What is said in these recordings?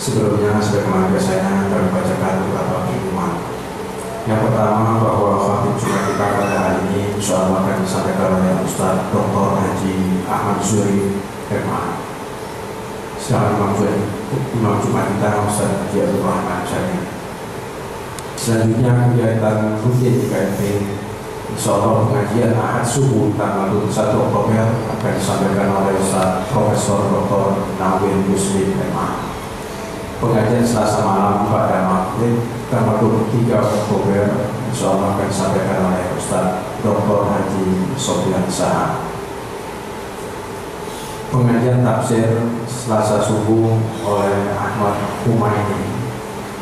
Sebelumnya, sebagaimana biasanya kami bacakan beberapa pengumuman. Yang pertama, bahwa khatib Jumat kita pada hari ini insyaallah akan disampaikan oleh Ustaz Dr. Haji Ahmad Zuri MA. Sedangkan Imam Jumat kita Ustaz Haji Abdul Rahman Syarif. Selanjutnya, kegiatan rutin di KMP insyaallah pengajian Ahad subuh tanggal 21 Oktober akan disampaikan oleh Ustaz Profesor Dr. Nawir Muslim MA. Pengajian Selasa malam pada maghrib tanggal 23 Oktober insyaallah akan disampaikan oleh Ustaz Dr. Haji Sofian Saha. Pengajian tafsir Selasa subuh oleh Ahmad Humayni,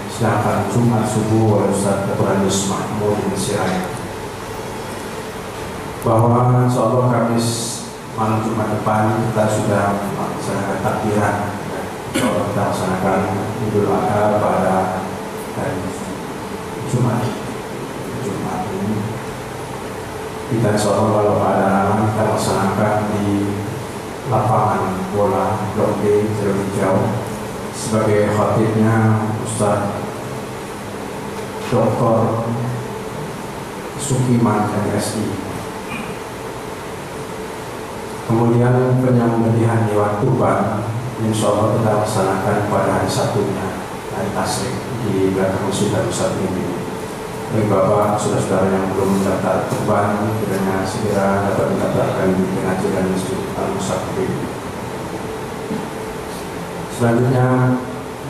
sedangkan Jumat subuh oleh Ustaz Dr. Yus Mahmud bin Sirai. Bahwa insyaallah Kamis malam Jumat depan kita sudah melaksanakan takbiran. Insyaallah kita laksanakan Idul Adha pada hari Jumat ini. Kita insyaallah kalau ada kita laksanakan di lapangan bola Blok D Hijau. Sebagai khatibnya Ustaz Dr. Sukiman MSI. Kemudian penyembelihan hewan kurban insyaallah kita laksanakan pada hari Sabtunya, hari Tasyrik di belakang Masjid Al-Ustaz ini. Bagi Bapak, saudara-saudara yang belum mendaftar kurban, kiranya segera dapat mendaftarkan di pengajian Masjid Al-Ustaz ini. Selanjutnya,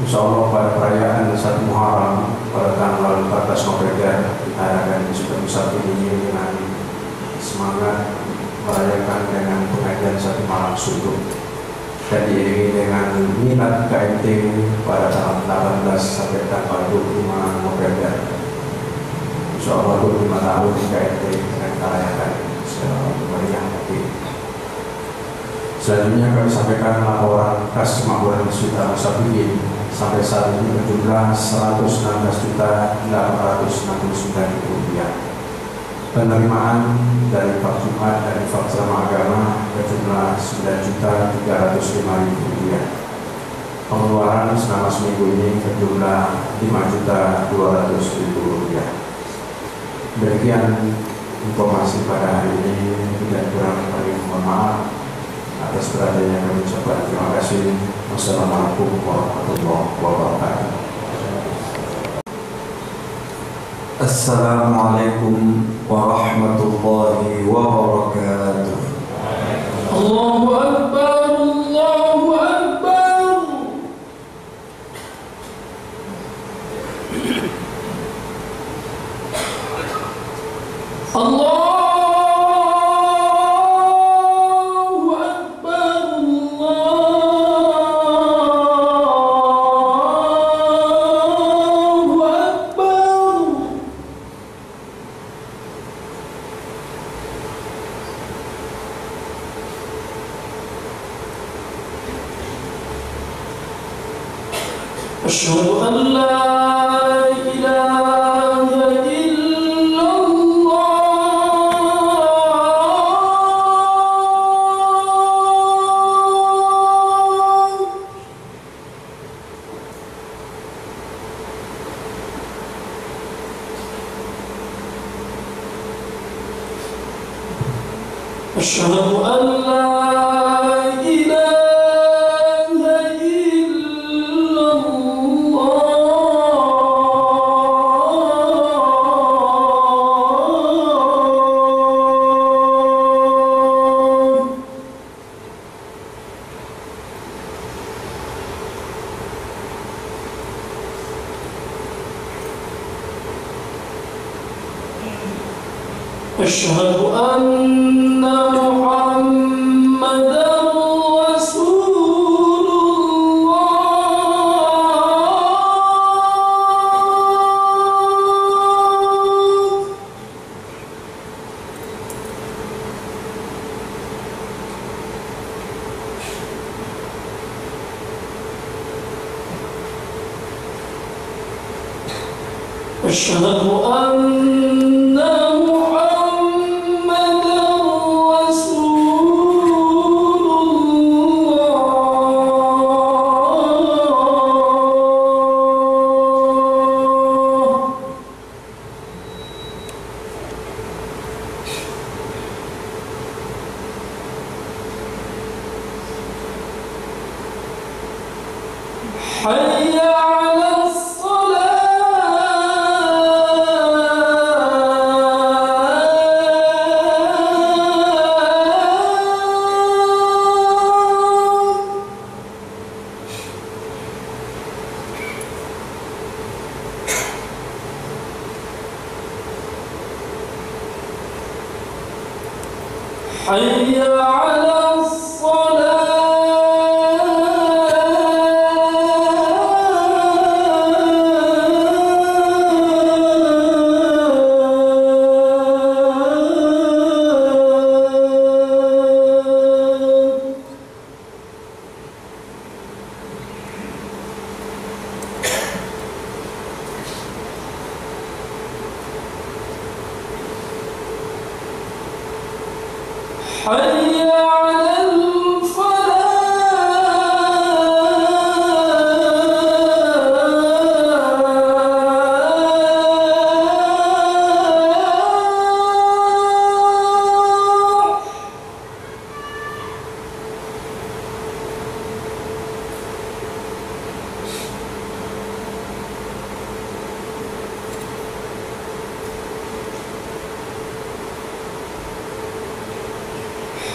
insyaallah pada perayaan 1 Muharram pada tanggal 14 November kita akan di Masjid Al-Ustaz ini dengan semangat merayakan dengan pengajian 1 malam subuh. Dan diiringi dengan minat KMT pada tanggal 18 sampai tanggal 25 November. Insyaallah 25 tahun di KMT akan kita rayakan secara meriah hati. Selanjutnya kami sampaikan laporan kas kemakmuran Masjid Al-Ustaz sampai saat ini berjumlah Rp116.869.000. Penerimaan dari Pak Jumat dan Pak Selama Agama berjumlah Rp9.305.000. Pengeluaran selama seminggu ini berjumlah Rp5.200.000. Demikian informasi pada hari ini. Tidak kurang kami mohon maaf atas beradanya kami ucapkan terima kasih. Wassalamualaikum warahmatullahi wabarakatuh. Assalamualaikum warahmatullahi wabarakatuh. Allahu Akbar, Allahu Akbar. Allahu Akbar, Allahu Akbar. Asyhadu an la ilaha illallah. Asyhadu an la أشهد أن محمدًا رسول الله. أشهد أن حي على حي على حي على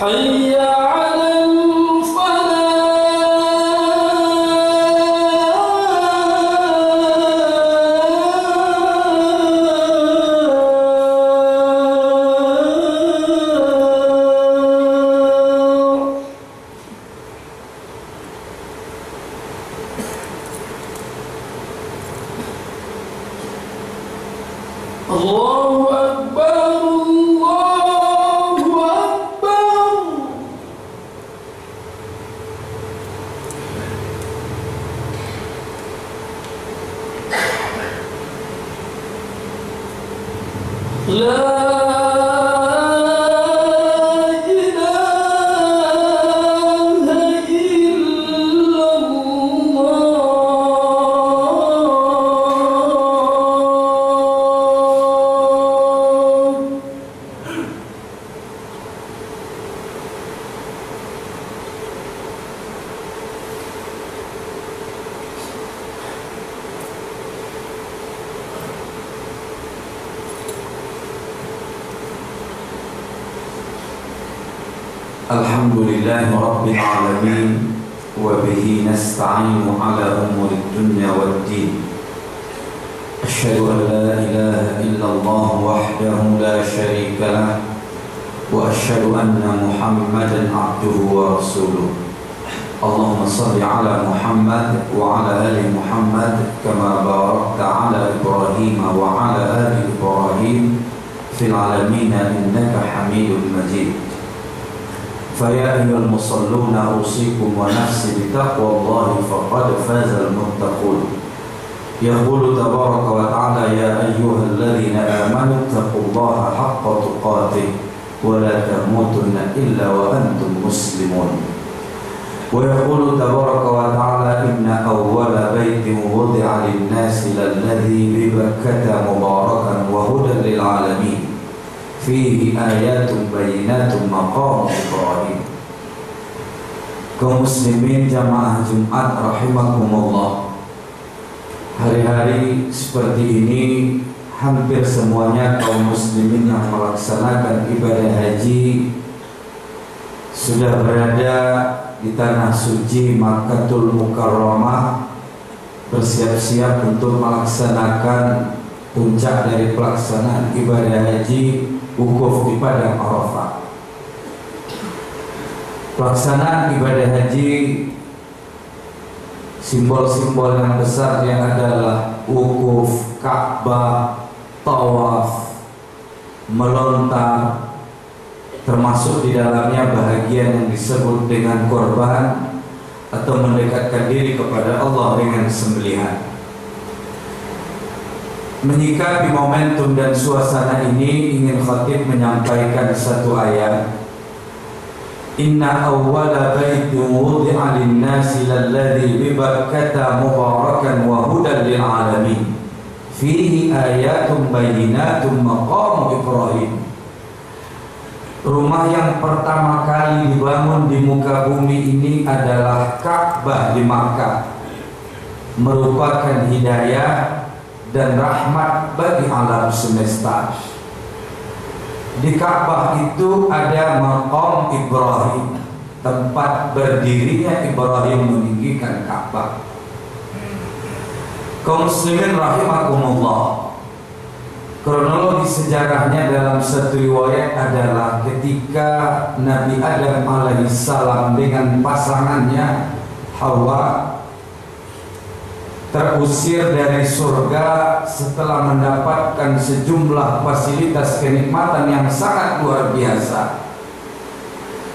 حي على الله أكبر الله أكبر لا Alhamdulillahi Rabbil Alamin wa bihi nasta'inu ala umuri dunya waddin. Asyhadu an la ilaha illallah wahdahu la syarika lah wa asyhadu anna Muhammadan abduhu wa rasuluh. Allahumma salli ala Muhammad wa ala ali Muhammad kama barakta ala Ibrahim wa ala ali Ibrahim fil alamin innaka Hamidum Majid. فيا أيها المصلون أوصيكم ونفسي بتقوى الله فقد فاز المتقون. يقول تبارك وتعالى يا أيها الذين آمنوا اتقوا الله حق تقاته ولا تموتن إلا وأنتم مسلمون. ويقول تبارك وتعالى إن أول بيت وضع للناس للذي ببكة مباركا وهدى للعالمين fihi ayatun bayyinatun maqam Ibrahim. Kaum muslimin jamaah Jumat rahimakumullah, hari-hari seperti ini hampir semuanya kaum muslimin yang melaksanakan ibadah haji sudah berada di tanah suci Makkahul Mukarramah, bersiap-siap untuk melaksanakan puncak dari pelaksanaan ibadah haji, wukuf di padang Arafah. Pelaksanaan ibadah haji, simbol-simbol yang besar yang adalah wukuf, Ka'bah, tawaf, melontar, termasuk di dalamnya bahagian yang disebut dengan korban atau mendekatkan diri kepada Allah dengan sembelihan. Menyikapi momentum dan suasana ini, ingin khatib menyampaikan satu ayat. Inna awwala baitin wudi'a lin-nasi lalladzi bi Bakkata mubarakan wa hudan lil alamin fihi ayatun bayyinatun maqam Ibrahim. Rumah yang pertama kali dibangun di muka bumi ini adalah Ka'bah di Makkah. merupakan hidayah dan rahmat bagi alam semesta. Di Ka'bah itu ada maqam Ibrahim, tempat berdirinya Ibrahim meninggikan Ka'bah. Kaum muslimin rahimakumullah, kronologi sejarahnya dalam satu riwayat adalah ketika Nabi Adam alaihissalam dengan pasangannya Hawa terusir dari surga setelah mendapatkan sejumlah fasilitas kenikmatan yang sangat luar biasa.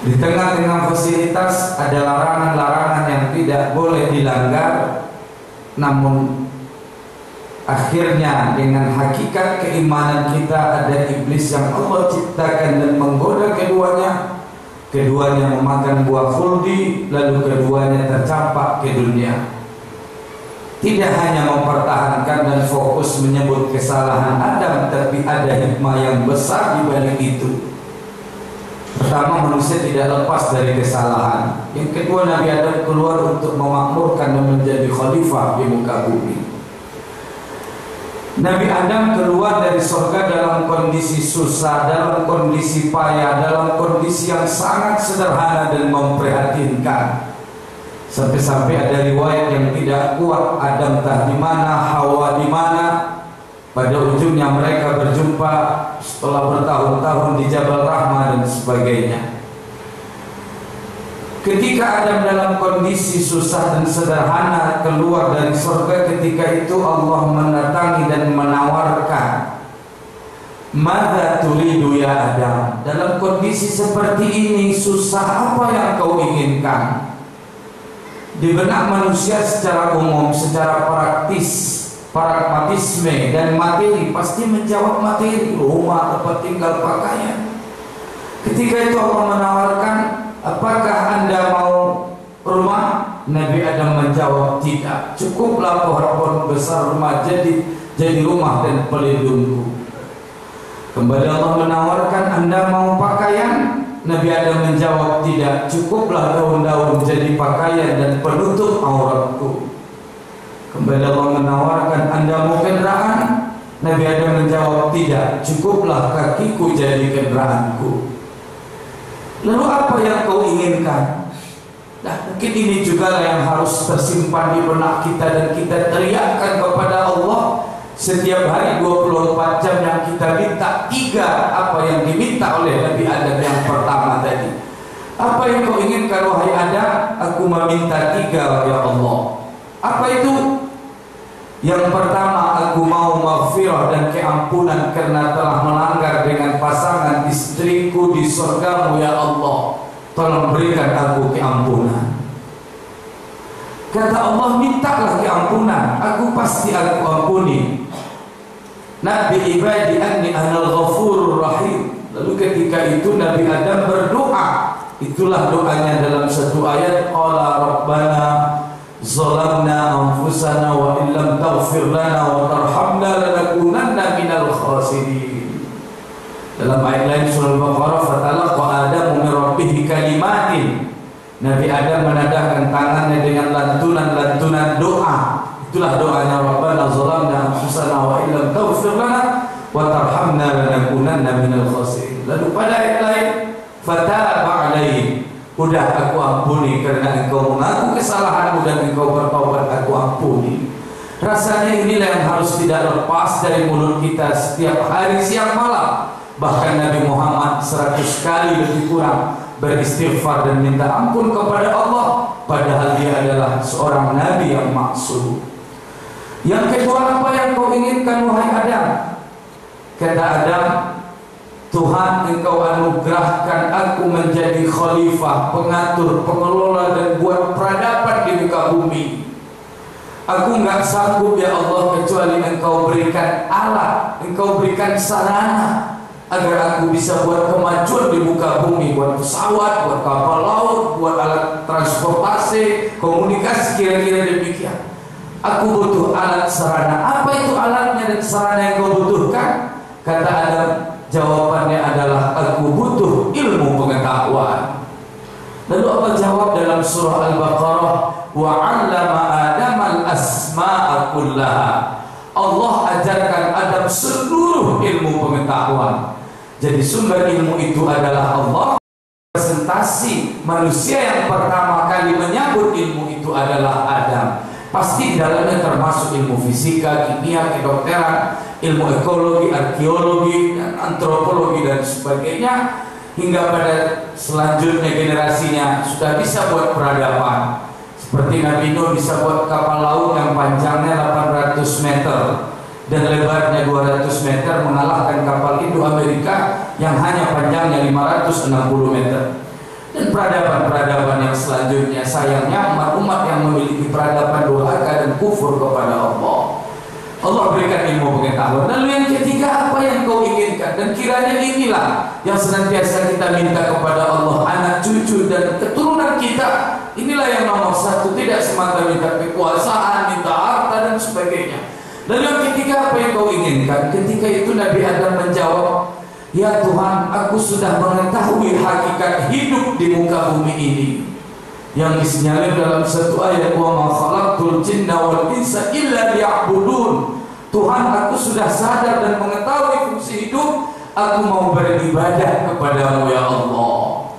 Di tengah-tengah fasilitas ada larangan-larangan yang tidak boleh dilanggar, namun akhirnya dengan hakikat keimanan kita ada iblis yang Allah ciptakan dan menggoda keduanya. Keduanya memakan buah khuldi, lalu keduanya tercampak ke dunia. Tidak hanya mempertahankan dan fokus menyebut kesalahan Adam, tapi ada hikmah yang besar di balik itu. Pertama, manusia tidak lepas dari kesalahan. Yang kedua, Nabi Adam keluar untuk memakmurkan dan menjadi khalifah di muka bumi. Nabi Adam keluar dari surga dalam kondisi susah, dalam kondisi payah, dalam kondisi yang sangat sederhana dan memprihatinkan. Sampai-sampai ada riwayat yang tidak kuat, Adam entah di mana, Hawa di mana. Pada ujungnya mereka berjumpa setelah bertahun-tahun di Jabal Rahmah dan sebagainya. Ketika Adam dalam kondisi susah dan sederhana keluar dari surga, ketika itu Allah mendatangi dan menawarkan, "Madza turidu ya Adam?" Dalam kondisi seperti ini, susah apa yang kau inginkan? Di benak manusia secara umum, secara praktis, pragmatisme dan materi pasti menjawab materi, rumah, tempat tinggal, pakaian. Ketika itu Allah menawarkan, apakah Anda mau rumah? Nabi Adam menjawab, tidak. Cukuplah pohon besar rumah jadi rumah dan pelindungku. Kembali Allah menawarkan, Anda mau pakaian? Nabi Adam menjawab, tidak. Cukuplah daun-daun jadi pakaian dan penutup auratku. Kembali Allah menawarkan, Anda mau kendaraan? Nabi Adam menjawab, tidak. Cukuplah kakiku jadi kendaraanku. Lalu apa yang kau inginkan? Nah, mungkin ini juga yang harus tersimpan di benak kita dan kita teriakkan kepada Allah setiap hari 24 jam yang kita minta. Tiga apa yang diminta oleh Nabi Adam yang pertama tadi. Apa yang kau inginkan wahai Adam? Aku meminta tiga ya Allah. Apa itu? Yang pertama, aku mau maghfirah dan keampunan karena telah melanggar dengan pasangan istriku di surgamu ya Allah. Tolong berikan aku keampunan. Kata Allah, mintalah keampunan, aku pasti aku ampuni. Nabi ibadi anni anal ghafurur rahim. Lalu ketika itu Nabi Adam berdoa. Itulah doanya dalam satu ayat, qala rabbana zalamna anfusana wa illam taghfir lana wa tarhamna lanakunanna minal khasirin. Dalam ayat lain surah Al-Baqarah, fatalaqa Adamu min rabbih kalimatin. Nabi Adam menadahkan tangannya dengan lantunan-lantunan doa. Itulah doanya, rabbana zalamna anfusana wa illam taghfir lana wa tarhamna lanakunanna minal khasirin. Lalu pada ayat lain, fataba alaihi, udah aku ampuni karena engkau mengaku kesalahanmu dan engkau bertaubat, aku ampuni. Rasanya inilah yang harus tidak lepas dari mulut kita setiap hari siang malam. Bahkan Nabi Muhammad 100 kali lebih kurang beristighfar dan minta ampun kepada Allah, padahal dia adalah seorang Nabi yang maksum. Yang kedua, apa yang kau inginkan wahai Adam? Kata Adam, Tuhan, engkau anugerahkan aku menjadi khalifah, pengatur, pengelola dan buat peradaban di muka bumi. Aku enggak sanggup ya Allah kecuali engkau berikan alat, engkau berikan sarana agar aku bisa buat kemajuan di muka bumi, buat pesawat, buat kapal laut, buat alat transportasi, komunikasi, kira-kira demikian. Aku butuh alat sarana. Apa itu alatnya dan sarana yang kau butuhkan? Kata Adam, jawabannya adalah aku butuh ilmu pengetahuan. Lalu Allah jawab dalam surah Al-Baqarah, wa 'allama Adama al-asma'a kullaha. Allah ajarkan Adam seluruh ilmu pengetahuan. Jadi sumber ilmu itu adalah Allah. Presentasi manusia yang pertama kali menyambut ilmu itu adalah Adam. Pasti dalamnya termasuk ilmu fisika, kimia, kedokteran, ilmu ekologi, arkeologi, dan antropologi dan sebagainya. Hingga pada selanjutnya generasinya sudah bisa buat peradaban. Seperti Nabi Nuh bisa buat kapal laut yang panjangnya 800 meter dan lebarnya 200 meter, mengalahkan kapal Indo-Amerika yang hanya panjangnya 560 meter. Dan peradaban-peradaban yang selanjutnya, sayangnya umat-umat yang memiliki peradaban durhaka dan kufur kepada Allah. Allah berikan ilmu pengetahuan. Lalu yang ketiga, apa yang kau inginkan? Dan kiranya inilah yang senantiasa kita minta kepada Allah, anak cucu dan keturunan kita. Inilah yang nomor satu, tidak semata minta kekuasaan, minta harta dan sebagainya. Lalu yang ketiga, apa yang kau inginkan? Ketika itu Nabi Adam menjawab, ya Tuhan, aku sudah mengetahui hakikat hidup di muka bumi ini, yang disinyalir dalam satu ayat, wa ma khalaqtul jinna wal insa illa liya'budun. Tuhan, aku sudah sadar dan mengetahui fungsi hidup, aku mau beribadah kepadamu ya Allah.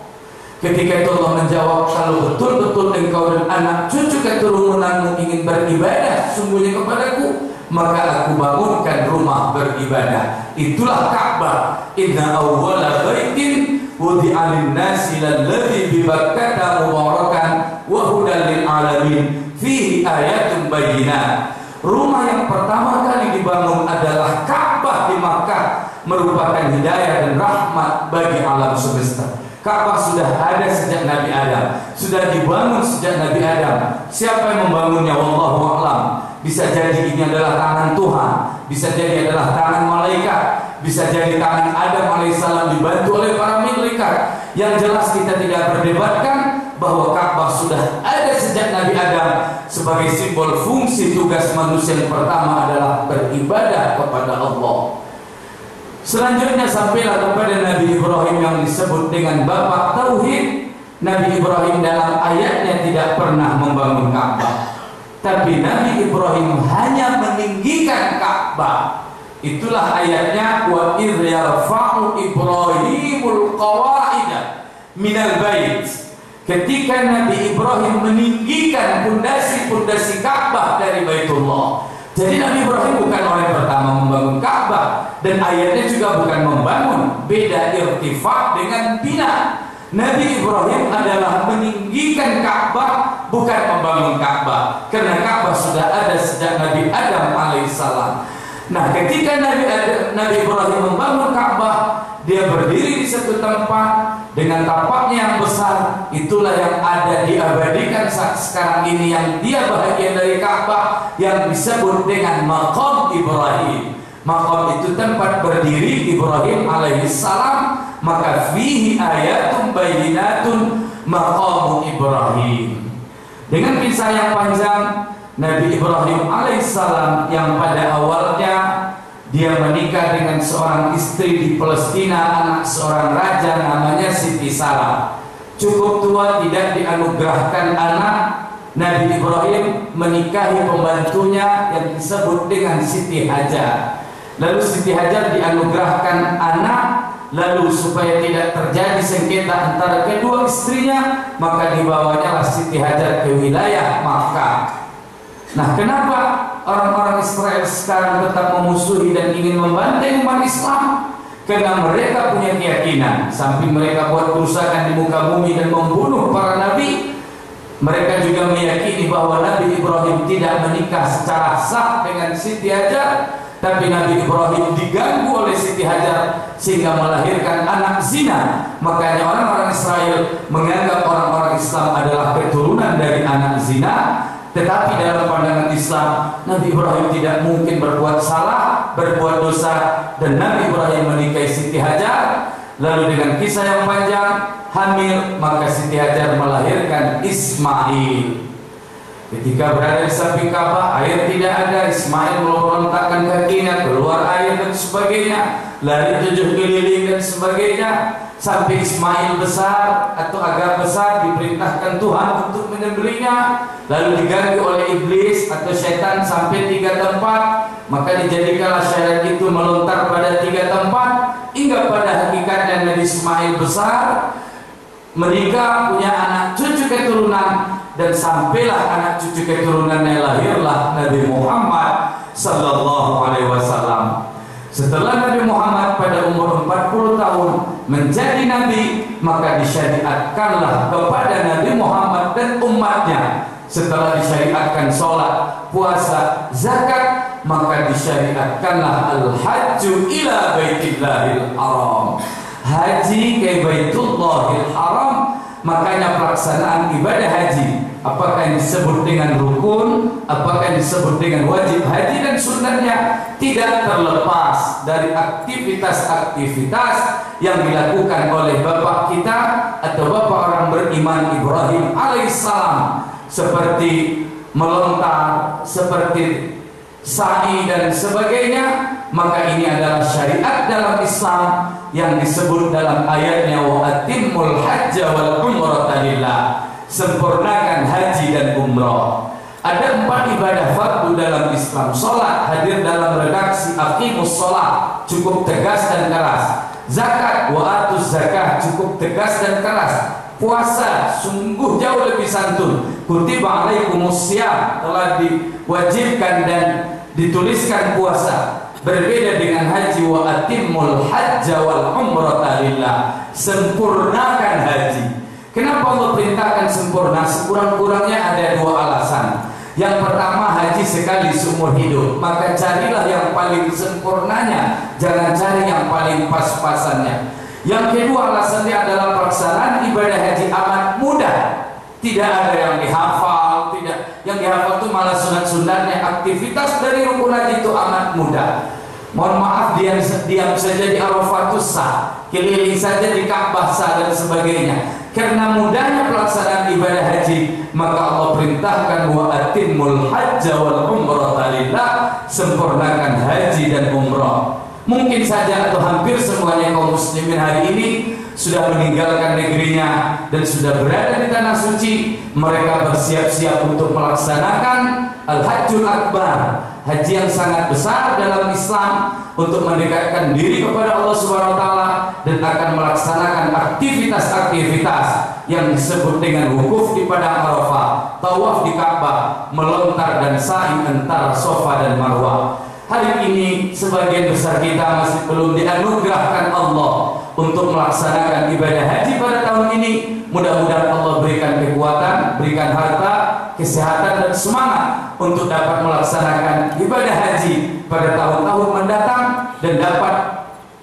Ketika itu Allah menjawab, kalau betul-betul engkau dan anak cucu keturunanmu ingin beribadah sungguhnya kepadaku, maka aku bangunkan rumah beribadah. Itulah Ka'bah. Inna awwala baitin wudi'a lin-nasi lalladzi bi Bakkah mubarakan wa hudan lil alamin fihi ayatun bayyinat. Rumah yang pertama kali dibangun adalah Ka'bah di Makkah, merupakan hidayah dan rahmat bagi alam semesta. Ka'bah sudah ada sejak Nabi Adam, sudah dibangun sejak Nabi Adam. Siapa yang membangunnya? Wallahu a'lam. Bisa jadi ini adalah tangan Tuhan, bisa jadi adalah tangan malaikat, bisa jadi tangan Adam alaihissalam dibantu oleh para malaikat. Yang jelas kita tidak berdebatkan bahwa Ka'bah sudah ada sejak Nabi Adam sebagai simbol fungsi tugas manusia yang pertama adalah beribadah kepada Allah. Selanjutnya sampailah kepada Nabi Ibrahim yang disebut dengan bapak tauhid. Nabi Ibrahim dalam ayatnya tidak pernah membangun Ka'bah, tapi Nabi Ibrahim hanya meninggikan Ka'bah. Itulah ayatnya, wa idh yarfa'u Ibrahimul qawa'ida minal bait. Ketika Nabi Ibrahim meninggikan pondasi-pondasi Ka'bah dari Baitullah. Jadi Nabi Ibrahim bukan orang yang pertama membangun Ka'bah, dan ayatnya juga bukan membangun, beda irtifak dengan bina. Nabi Ibrahim adalah meninggikan Ka'bah, bukan membangun Ka'bah, karena Ka'bah sudah ada sejak Nabi Adam alaihissalam. Nah, ketika Nabi Ibrahim membangun Ka'bah, dia berdiri di satu tempat dengan tapaknya yang besar. Itulah yang ada diabadikan saat sekarang ini, yang dia bahagian dari Ka'bah, yang disebut dengan Maqam Ibrahim. Maqam itu tempat berdiri Ibrahim alaihissalam. Maka fihi ayatun bayyinatun maqamu Ibrahim. Dengan kisah yang panjang, Nabi Ibrahim alaihissalam yang pada awalnya dia menikah dengan seorang istri di Palestina, anak seorang raja namanya Siti Sarah. Cukup tua, tidak dianugerahkan anak. Nabi Ibrahim menikahi pembantunya yang disebut dengan Siti Hajar. Lalu Siti Hajar dianugerahkan anak. Lalu supaya tidak terjadi sengketa antara kedua istrinya, maka dibawanya Siti Hajar ke wilayah Makkah. Nah, kenapa orang-orang Israel sekarang tetap memusuhi dan ingin membantai umat Islam? Karena mereka punya keyakinan, samping mereka buat kerusakan di muka bumi dan membunuh para nabi, mereka juga meyakini bahwa Nabi Ibrahim tidak menikah secara sah dengan Siti Hajar, tapi Nabi Ibrahim diganggu oleh Siti Hajar sehingga melahirkan anak zina. Makanya orang-orang Israel menganggap orang-orang Islam adalah keturunan dari anak zina. Tetapi dalam pandangan Islam, Nabi Ibrahim tidak mungkin berbuat salah, berbuat dosa, dan Nabi Ibrahim menikahi Siti Hajar. Lalu dengan kisah yang panjang, hamil, maka Siti Hajar melahirkan Ismail. Ketika berada di samping Ka'bah, air tidak ada. Ismail melontakkan kakinya, keluar air dan sebagainya, lari 7 keliling dan sebagainya. sampai Ismail besar atau agak besar, diperintahkan Tuhan untuk menyembelihnya, lalu diganggu oleh iblis atau syaitan sampai 3 tempat, maka dijadikanlah syariat itu melontar pada 3 tempat hingga pada hakikatnya Nabi Ismail besar, menikah, punya anak cucu keturunan, dan sampailah anak cucu keturunannya lahirlah Nabi Muhammad sallallahu alaihi wasallam. Setelah Nabi Muhammad pada umur 40 tahun menjadi nabi, maka disyariatkanlah kepada Nabi Muhammad dan umatnya. Setelah disyariatkan sholat, puasa, zakat, maka disyariatkanlah al-hajju ila baitillahil haram, haji ke baitullahil haram. Makanya pelaksanaan ibadah haji, apakah yang disebut dengan rukun, apakah yang disebut dengan wajib haji dan sunnahnya, tidak terlepas dari aktivitas-aktivitas yang dilakukan oleh bapak kita atau bapak orang beriman Ibrahim alaihissalam, seperti melontar, seperti sa'i dan sebagainya. Maka ini adalah syariat dalam Islam yang disebut dalam ayatnya wa atimmul hajja wal umrata lillah, sempurnakan haji dan umrah. Ada 4 ibadah fardu dalam Islam. Salat hadir dalam redaksi aqimus shalah, cukup tegas dan keras. Zakat wa atuz zakah, cukup tegas dan keras. Puasa sungguh jauh lebih santun. Kutiba alaikumus syiyam, telah diwajibkan dan dituliskan puasa. Berbeda dengan haji wa atimmul hajja wal umrata lillah, sempurnakan haji. Kenapa Allah perintahkan sempurna? Sekurang-kurangnya ada 2 alasan. Yang pertama, haji sekali seumur hidup, maka carilah yang paling sempurnanya, jangan cari yang paling pas-pasannya. Yang kedua alasannya adalah pelaksanaan ibadah haji amat mudah. Tidak ada yang dihafal, tidak. Yang dihafal itu malah sunat-sunatnya. Aktivitas dari rukun haji itu amat mudah. Mohon maaf, diam saja di Arafah itu sah, keliling saja di Ka'bah sah, dan sebagainya. Karena mudahnya pelaksanaan ibadah haji, maka Allah perintahkan wa atimmul hajja wal umrata lillah, sempurnakan haji dan umrah. Mungkin saja atau hampir semuanya kaum muslimin hari ini sudah meninggalkan negerinya dan sudah berada di tanah suci. Mereka bersiap-siap untuk melaksanakan Al-Hajjul Akbar, haji yang sangat besar dalam Islam, untuk mendekatkan diri kepada Allah Subhanahu wa taala dan akan melaksanakan aktivitas-aktivitas yang disebut dengan wukuf di padang Arafah, tawaf di Ka'bah, melontar dan sa'i antara Safa dan Marwah. Hari ini sebagian besar kita masih belum dianugerahkan Allah untuk melaksanakan ibadah haji pada tahun ini. Mudah-mudahan Allah berikan kekuatan, berikan harta, kesehatan dan semangat untuk dapat melaksanakan ibadah haji pada tahun-tahun mendatang dan dapat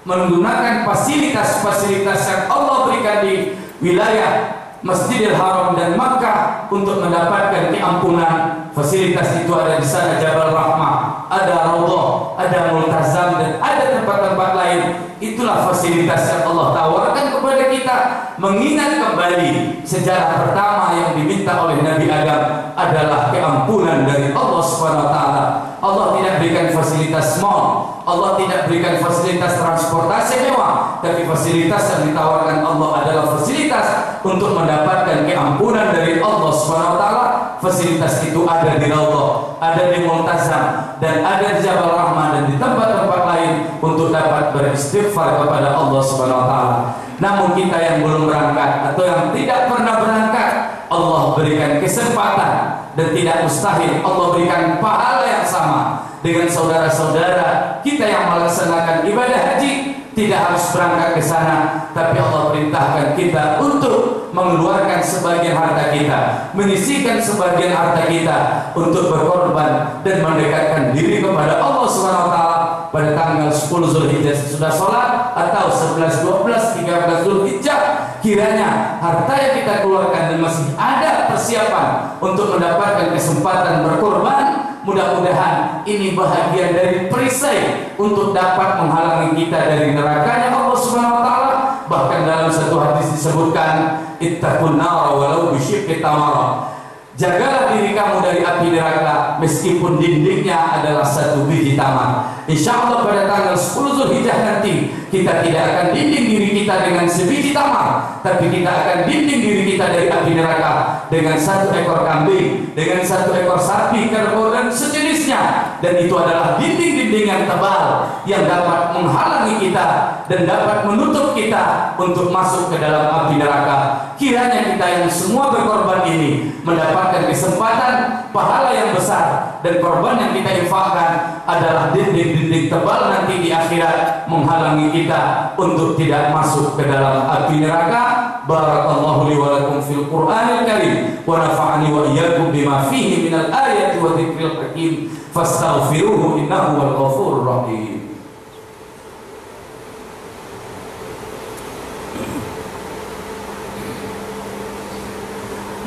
menggunakan fasilitas-fasilitas yang Allah berikan di wilayah Masjidil Haram dan Makkah untuk mendapatkan keampunan. Fasilitas itu ada di sana, Jabal Rahmah, ada Raudhah, ada Multazam, dan ada tempat-tempat lain. Itulah fasilitas yang Allah tawarkan kepada kita. Mengingat kembali sejarah pertama yang diminta oleh Nabi Adam adalah keampunan dari Allah Subhanahu wa taala. Allah tidak berikan fasilitas mall, Allah tidak berikan fasilitas transportasi mewah, tapi fasilitas yang ditawarkan Allah adalah fasilitas untuk mendapatkan keampunan dari Allah Subhanahu wa taala. Fasilitas itu ada di Raudhah, ada di Multazam, dan ada di Jabal Rahmah dan di tempat-tempat lain untuk dapat beristighfar kepada Allah Subhanahu wa taala. Namun kita yang belum berangkat atau yang tidak pernah berangkat, Allah berikan kesempatan dan tidak mustahil Allah berikan pahala yang sama dengan saudara-saudara kita yang melaksanakan ibadah haji. Tidak harus berangkat ke sana, tapi Allah perintahkan kita untuk mengeluarkan sebagian harta kita, menyisihkan sebagian harta kita untuk berkorban dan mendekatkan diri kepada Allah Subhanahu wa taala pada tanggal 10 Zulhijjah sudah sholat, atau 11, 12, 13 Zulhijjah. Kiranya harta yang kita keluarkan dan masih ada persiapan untuk mendapatkan kesempatan berkorban, mudah-mudahan ini bahagian dari perisai untuk dapat menghalangi kita dari nerakanya Allah Subhanahu wa taala. Bahkan dalam satu hadis disebutkan, ittaqun nar walau bisyiqqi tamara. Jagalah diri kamu dari api neraka meskipun dindingnya adalah satu biji tamar. Insya Allah pada tanggal 10 Zulhijjah nanti kita tidak akan dinding diri kita dengan sebiji tamar, tapi kita akan dinding diri kita dari api neraka dengan 1 ekor kambing, dengan 1 ekor sapi, kerbau dan sejenisnya. Dan itu adalah dinding-dinding yang tebal yang dapat menghalangi kita dan dapat menutup kita untuk masuk ke dalam api neraka. Kiranya kita yang semua berkorban ini mendapatkan kesempatan pahala yang besar, dan korban yang kita infakkan adalah dinding-dinding tebal nanti di akhirat menghalangi kita untuk tidak masuk ke dalam api neraka. Barakallahu li wa lakum fil Qur'anil Karim wa nafa'ani wa iyyakum bima fihi minal ayati wa dzikril hakim fastaghfiruhu innahu wal ghafurur rahim.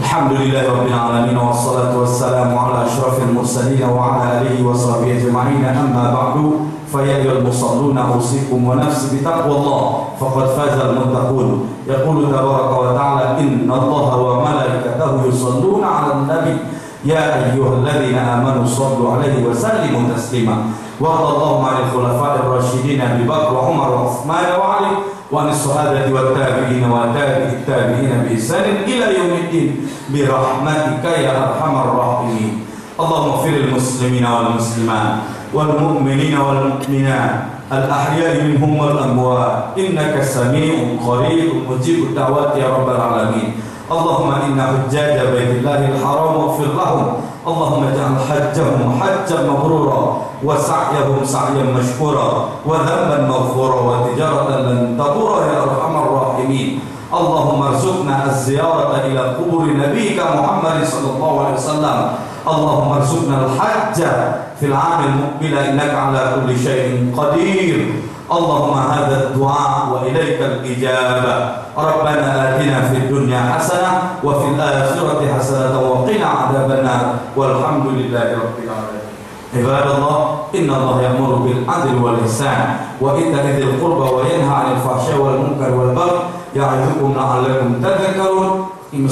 Alhamdulillahi rabbil alamin wassalatu wassalamu ala asyrafil mursalin wa ala alihi wa sahbihi ajma'in. Amma ba'du, fa ya ayyuhal musalluna usikum wa nafsi bi taqwallah faqad fazal muttaqun. Yaqulu tabaraka wa ta'ala innallaha wa malaikatahu yusalluna 'alan nabi ya ayyuhalladzina amanu shallu 'alaihi wa sallimu taslima. Wa radallahu 'anil khulafa'ir rasyidin Abi Bakr wa Umar wa Utsman wa 'Ali wa as-sahabati wat tabi'in wa tabi'it tabi'in bi ihsan ila yaumiddin bi rahmatika ya arhamar rahimin. Allahumma ighfir lil muslimina wal muslimat wal mu'minina wal mu'minat al ahya'i minhum wal amwat innaka samii'un qaribun mujibud da'wati ya rabbal alamin. Allahumma inna hujjaja baitillahil haram waghfir lahum. Allahumma ij'al hajjahum hajjan mabrura wa sa'yahum sa'yan mashkura wa dhanban maghfura wa tijaratan lan tabura ya arhamar rahimin. Allahumma arzuqna az-ziyarata ila quburi nabiyyika Muhammad sallallahu alaihi wasallam. Allahumma arzuqna al-hajja fil 'amil muqbil innaka 'ala kulli syai'in qadir. Allahumma hadha ad-du'a wa ilaika al-ijabah. Rabbana atina fid dunya hasanah wa fil akhirati hasanatan wa qina 'adzaban nar. Walhamdulillahi rabbil alamin. Ibadallah, innallaha ya'muru bil 'adli wal ihsan wa ita'i dzil qurba wa yanha 'anil fahsya'i wal munkari wal baghi ya'idukum la'allakum tadhakkarun. Inna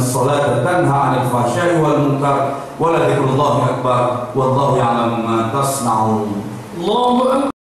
as-salata tanha 'anil fahsya'i wal munkar wa la dzikrullahi akbar wallahu ya'lamu ma tasna'un.